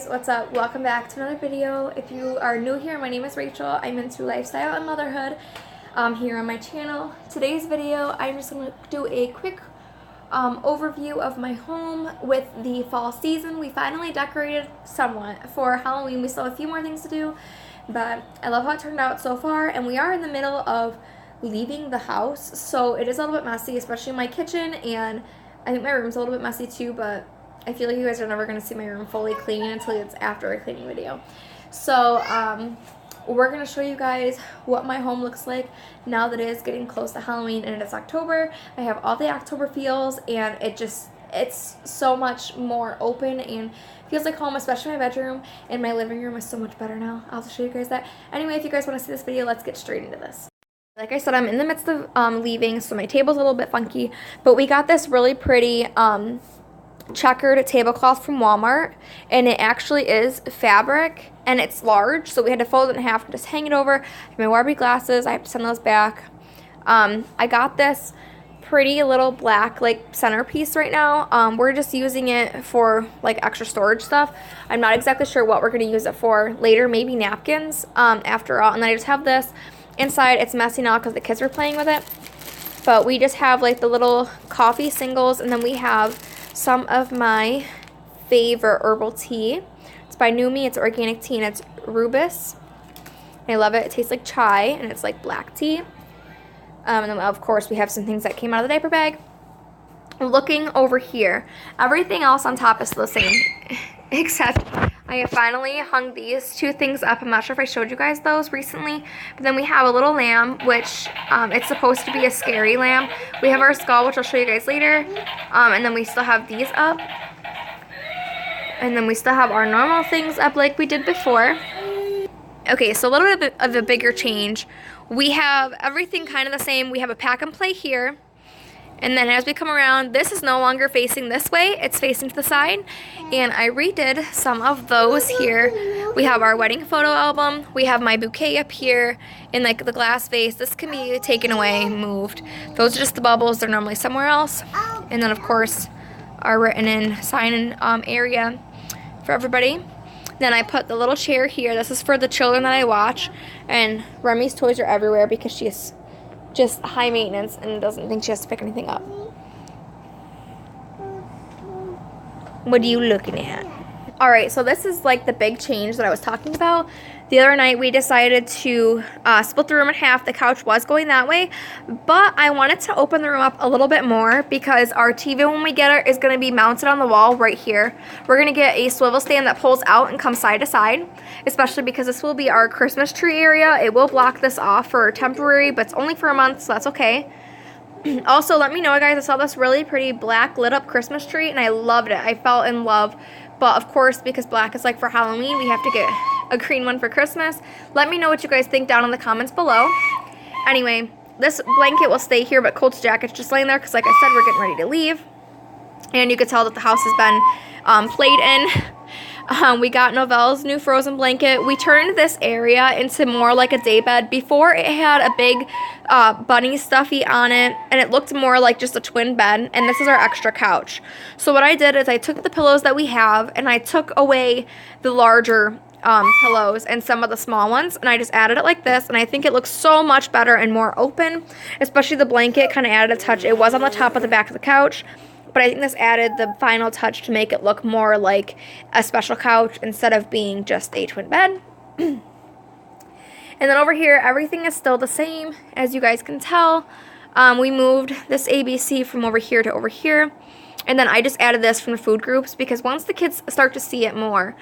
what's up? Welcome back to another video. If you are new here, my name is Rachel. I'm into lifestyle and motherhood here on my channel. Today's video, I'm just going to do a quick overview of my home with the fall season. We finally decorated somewhat for Halloween. We still have a few more things to do, but I love how it turned out so far, and we are in the middle of leaving the house, so it is a little bit messy, especially my kitchen, and I think my room's a little bit messy too, but I feel like you guys are never going to see my room fully clean until it's after a cleaning video. So we're going to show you guys what my home looks like now that it is getting close to Halloween and it's October. I have all the October feels, and it's so much more open and feels like home, especially my bedroom, and my living room is so much better now. I'll show you guys that. Anyway, if you guys want to see this video, let's get straight into this. Like I said, I'm in the midst of leaving, so my table's a little bit funky, but we got this really pretty checkered tablecloth from Walmart, and it actually is fabric and it's large, so we had to fold it in half and just hang it over. I have my Warby glasses, I have to send those back. I got this pretty little black like centerpiece right now. We're just using it for like extra storage stuff. I'm not exactly sure what we're going to use it for later, maybe napkins after all. And then I just have this inside. It's messy now because the kids were playing with it, but we just have like the little coffee singles, and then we have some of my favorite herbal tea. It's by Numi. It's organic tea, and it's rubus. I love it. It tastes like chai, and it's like black tea. And then, of course, we have some things that came out of the diaper bag. Looking over here, everything else on top is the same, except I have finally hung these two things up. I'm not sure if I showed you guys those recently, but then we have a little lamb, which it's supposed to be a scary lamb. We have our skull, which I'll show you guys later, and then we still have these up, and then we still have our normal things up like we did before. Okay, so a little bit of a bigger change. We have everything kind of the same. We have a pack and play here. And then as we come around, this is no longer facing this way. It's facing to the side. And I redid some of those here. We have our wedding photo album. We have my bouquet up here in like the glass vase. This can be taken away, moved. Those are just the bubbles. They're normally somewhere else. And then, of course, our written in sign-in area for everybody. Then I put the little chair here. This is for the children that I watch. And Remy's toys are everywhere because she is just high maintenance and doesn't think she has to pick anything up. What are you looking at? Alright, so this is like the big change that I was talking about. The other night we decided to split the room in half. The couch was going that way, but I wanted to open the room up a little bit more because our TV, when we get it, is going to be mounted on the wall right here. We're going to get a swivel stand that pulls out and comes side to side, especially because this will be our Christmas tree area. It will block this off for temporary, but it's only for a month, so that's okay. Also, let me know, guys, I saw this really pretty black lit up Christmas tree, and I loved it. I fell in love. But, of course, because black is like for Halloween, we have to get a green one for Christmas. Let me know what you guys think down in the comments below. Anyway, this blanket will stay here, but Colt's jacket's just laying there because, like I said, we're getting ready to leave. And you can tell that the house has been played in. We got Novelle's new frozen blanket. We turned this area into more like a day bed. Before, it had a big bunny stuffy on it, and it looked more like just a twin bed, and this is our extra couch. So what I did is I took the pillows that we have, and I took away the larger pillows and some of the small ones, and I just added it like this, and I think it looks so much better and more open, especially the blanket kind of added a touch. It was on the top of the back of the couch, but I think this added the final touch to make it look more like a special couch instead of being just a twin bed. And then over here, everything is still the same, as you guys can tell. We moved this ABC from over here to over here. And then I just added this from the food groups because once the kids start to see it more,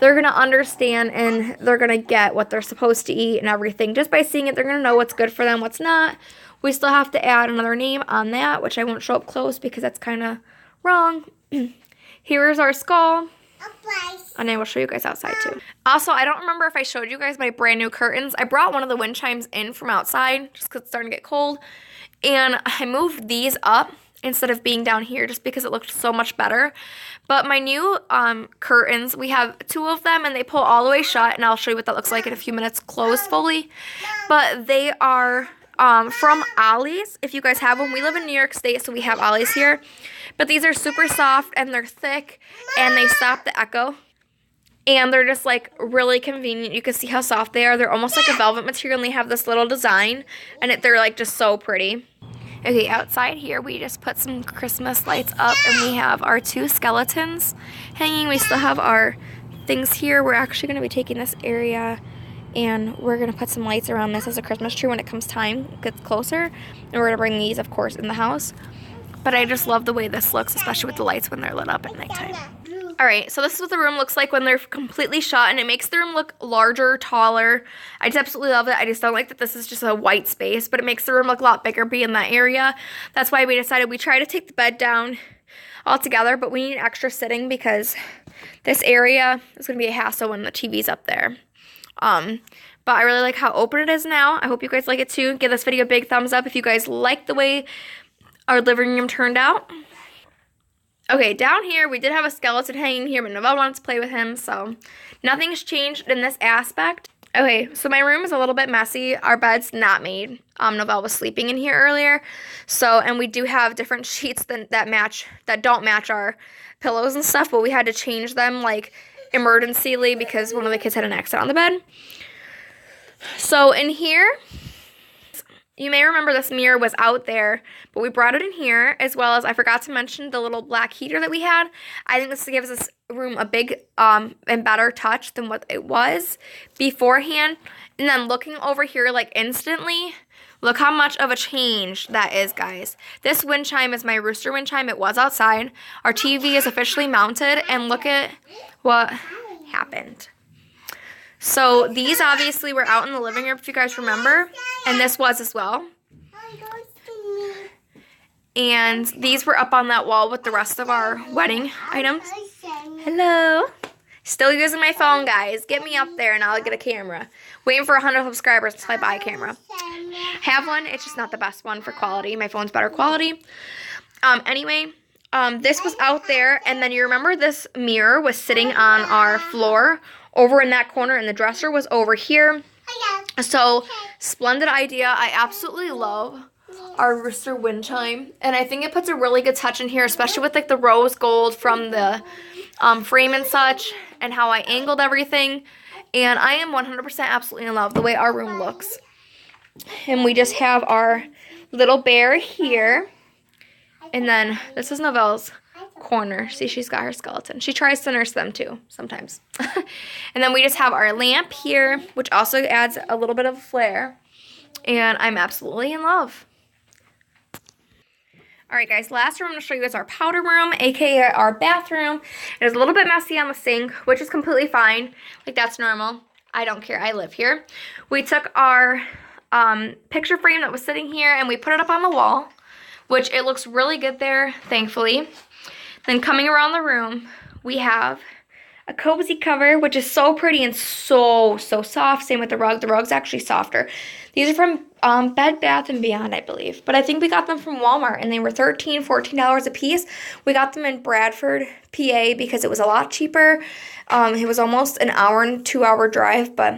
they're going to understand and they're going to get what they're supposed to eat and everything. Just by seeing it, they're going to know what's good for them, what's not. We still have to add another name on that, which I won't show up close because that's kind of wrong. Here is our skull. And I will show you guys outside too. Also, I don't remember if I showed you guys my brand new curtains. I brought one of the wind chimes in from outside just because it's starting to get cold. And I moved these up instead of being down here just because it looked so much better. But my new curtains, we have two of them and they pull all the way shut. And I'll show you what that looks like in a few minutes closed fully. But they are from Ollie's, if you guys have them. We live in New York State, so we have Ollie's here. But these are super soft, and they're thick, and they stop the echo. And they're just like really convenient. You can see how soft they are. They're almost like a velvet material, and they have this little design, and they're like just so pretty. Okay, outside here we just put some Christmas lights up, and we have our 2 skeletons hanging. We still have our things here. We're actually going to be taking this area and we're going to put some lights around this as a Christmas tree when it comes time, gets closer. And we're going to bring these, of course, in the house. But I just love the way this looks, especially with the lights when they're lit up at nighttime. Alright, so this is what the room looks like when they're completely shut, and it makes the room look larger, taller. I just absolutely love it. I just don't like that this is just a white space, but it makes the room look a lot bigger being that area. That's why we decided we try to take the bed down altogether, but we need extra sitting because this area is going to be a hassle when the TV's up there. But I really like how open it is now. I hope you guys like it too. Give this video a big thumbs up if you guys like the way our living room turned out. Okay, down here, we did have a skeleton hanging here, but Novelle wanted to play with him, so nothing's changed in this aspect. Okay, so my room is a little bit messy. Our bed's not made. Novelle was sleeping in here earlier, and we do have different sheets that don't match our pillows and stuff, but we had to change them, like, emergencyly because one of the kids had an accident on the bed. So in here, you may remember this mirror was out there, but we brought it in here, as well as I forgot to mention the little black heater that we had. I think this gives this room a big and better touch than what it was beforehand. And then looking over here, like, instantly, look how much of a change that is, guys. This wind chime is my rooster wind chime. It was outside. Our TV is officially mounted, and look at what happened. So these obviously were out in the living room, if you guys remember, and this was as well. And these were up on that wall with the rest of our wedding items. Hello. Still using my phone, guys. Get me up there and I'll get a camera. Waiting for 100 subscribers until I buy a camera. Have one. It's just not the best one for quality. My phone's better quality. Anyway, this was out there, and then you remember this mirror was sitting on our floor over in that corner, and the dresser was over here. So, splendid idea. I absolutely love our rooster wind chime, and I think it puts a really good touch in here, especially with like the rose gold from the frame and such, and how I angled everything. And I am 100% absolutely in love the way our room looks. And we just have our little bear here, and then this is Novelle's corner. See, she's got her skeleton. She tries to nurse them too sometimes. And then we just have our lamp here, which also adds a little bit of flair. And I'm absolutely in love. Alright guys, last room I'm going to show you is our powder room, aka our bathroom. It is a little bit messy on the sink, which is completely fine. Like, that's normal. I don't care. I live here. We took our picture frame that was sitting here and we put it up on the wall, which it looks really good there, thankfully. Then coming around the room, we have a cozy cover, which is so pretty and so soft. Same with the rug. The rug's actually softer. These are from Bed Bath & Beyond, I believe. But I think we got them from Walmart, and they were $13, $14 a piece. We got them in Bradford, PA, because it was a lot cheaper. It was almost an hour and 2-hour drive, but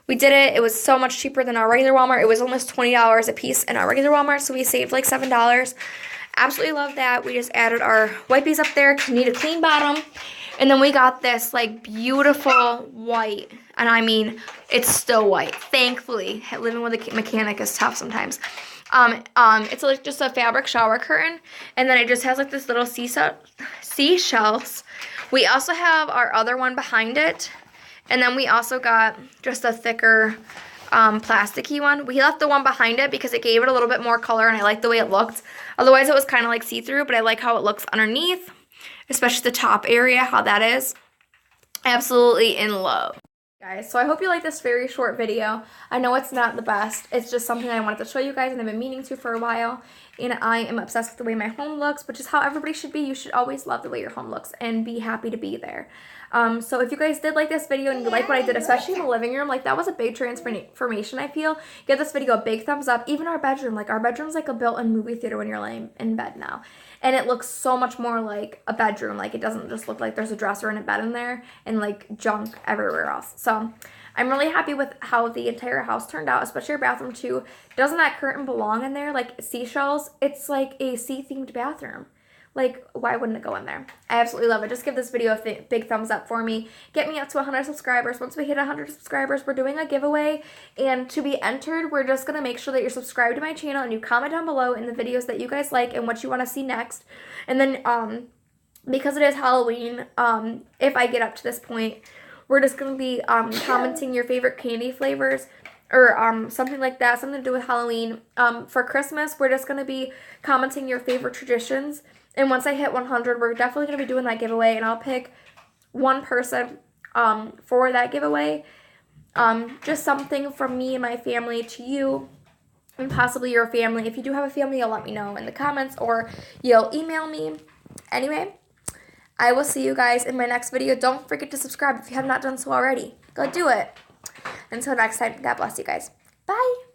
we did it. It was so much cheaper than our regular Walmart. It was almost $20 a piece in our regular Walmart, so we saved like $7. Absolutely love that. We just added our wipies up there because we need a clean bottom. And then we got this like beautiful white, and I mean, it's still white. Thankfully, living with a mechanic is tough sometimes. It's like just a fabric shower curtain, and then it just has like this little seashells. We also have our other one behind it, and then we also got just a thicker plasticky one. We left the one behind it because it gave it a little bit more color, and I like the way it looked. Otherwise, it was kind of like see-through, but I like how it looks underneath, especially the top area, how that is. Absolutely in love. Guys, so I hope you like this very short video. I know it's not the best. It's just something I wanted to show you guys, and I've been meaning to for a while. And I am obsessed with the way my home looks, which is how everybody should be. You should always love the way your home looks and be happy to be there. So if you guys did like this video and you like what I did, especially in the living room, like that was a big transformation, I feel. Give this video a big thumbs up. Even our bedroom, like our bedroom's like a built-in movie theater when you're laying in bed now. And it looks so much more like a bedroom. Like, it doesn't just look like there's a dresser and a bed in there and like junk everywhere else. So I'm really happy with how the entire house turned out, especially our bathroom too. Doesn't that curtain belong in there? Like seashells, it's like a sea-themed bathroom. like, why wouldn't it go in there? I absolutely love it. Just give this video a big thumbs up for me. Get me up to 100 subscribers. Once we hit 100 subscribers, we're doing a giveaway. And to be entered, we're just going to make sure that you're subscribed to my channel and you comment down below in the videos that you guys like and what you want to see next. And then, because it is Halloween, if I get up to this point, we're just going to be commenting your favorite candy flavors or something like that, something to do with Halloween. For Christmas, we're just going to be commenting your favorite traditions. And once I hit 100, we're definitely going to be doing that giveaway, and I'll pick one person for that giveaway. Just something from me and my family to you, and possibly your family. If you do have a family, you'll let me know in the comments, or you'll email me. Anyway, I will see you guys in my next video. Don't forget to subscribe if you have not done so already. Go do it. Until next time, God bless you guys. Bye.